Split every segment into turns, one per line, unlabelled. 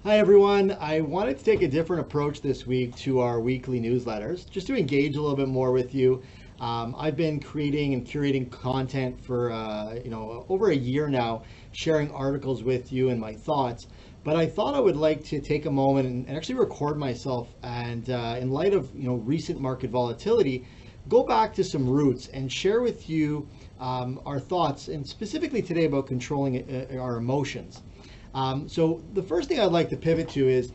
Hi everyone. I wanted to take a different approach this week to our weekly newsletters, just to engage a little bit more with you. I've been creating and curating content for over a year now, sharing articles with you and my thoughts. But I thought I would like to take a moment and actually record myself, and in light of recent market volatility, go back to some roots and share with you our thoughts, and specifically today about controlling our emotions. So the first thing I'd like to pivot to is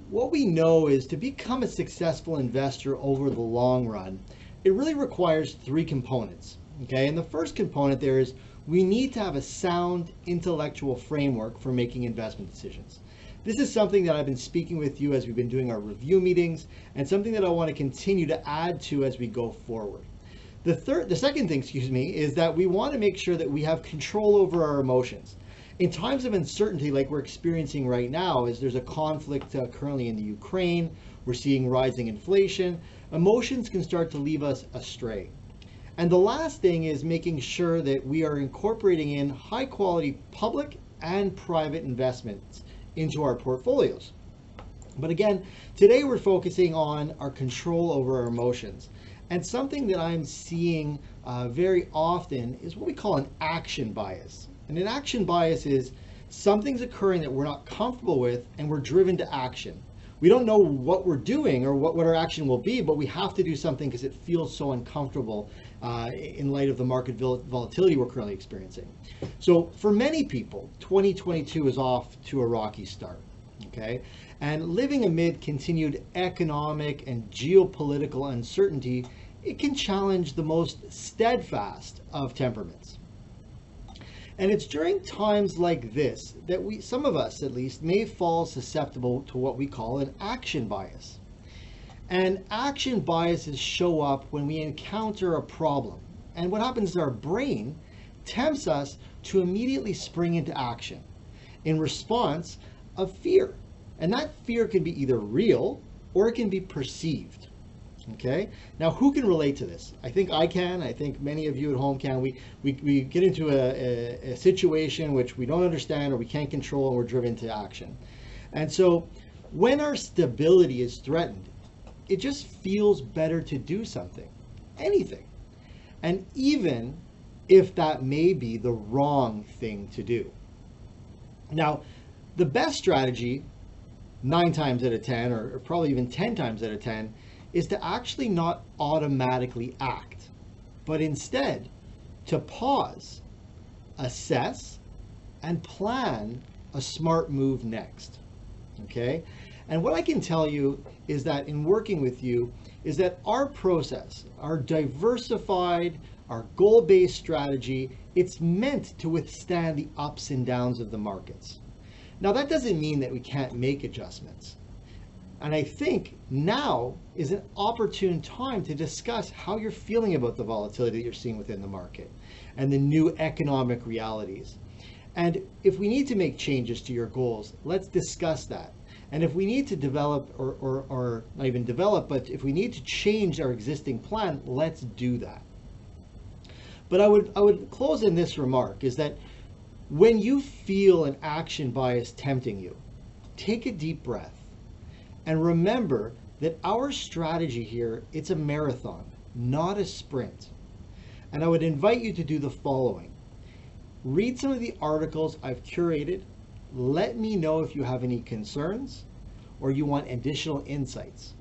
what we know is to become a successful investor over the long run, it really requires three components. Okay, and the first component there is we need to have a sound intellectual framework for making investment decisions. This is something that I've been speaking with you as we've been doing our review meetings, and something that I want to continue to add to as we go forward. The second thing, is that we want to make sure that we have control over our emotions. In times of uncertainty like we're experiencing right now, as there's a conflict currently in the Ukraine, we're seeing rising inflation, emotions can start to leave us astray. And the last thing is making sure that we are incorporating in high quality public and private investments into our portfolios. But again, today we're focusing on our control over our emotions. And something that I'm seeing very often is what we call an action bias. And an action bias is something's occurring that we're not comfortable with and we're driven to action. We don't know what we're doing or what our action will be, but we have to do something because it feels so uncomfortable in light of the market volatility we're currently experiencing. So for many people, 2022 is off to a rocky start. Okay, and living amid continued economic and geopolitical uncertainty, it can challenge the most steadfast of temperaments. And it's during times like this that some of us at least, may fall susceptible to what we call an action bias. And action biases show up when we encounter a problem. And what happens is our brain tempts us to immediately spring into action in response of fear. And that fear can be either real or it can be perceived. Okay, now who can relate to this? I think I can. I think many of you at home can. We get into a situation which we don't understand or we can't control, and we're driven to action. And so when our stability is threatened, it just feels better to do something, anything. And even if that may be the wrong thing to do. Now, the best strategy, 9 times out of 10, or probably even 10 times out of 10, is to actually not automatically act, but instead to pause, assess, and plan a smart move next. Okay? And what I can tell you is that in working with you, is that our process, our diversified, our goal-based strategy, it's meant to withstand the ups and downs of the markets. Now, that doesn't mean that we can't make adjustments. And I think now is an opportune time to discuss how you're feeling about the volatility that you're seeing within the market and the new economic realities. And if we need to make changes to your goals, let's discuss that. And if we need to develop, or not even develop, but if we need to change our existing plan, let's do that. But I would close in this remark, is that when you feel an action bias tempting you, take a deep breath. And remember that our strategy here, it's a marathon, not a sprint. And I would invite you to do the following. Read some of the articles I've curated. Let me know if you have any concerns or you want additional insights.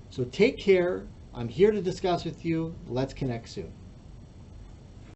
So take care. I'm here to discuss with you. Let's connect soon.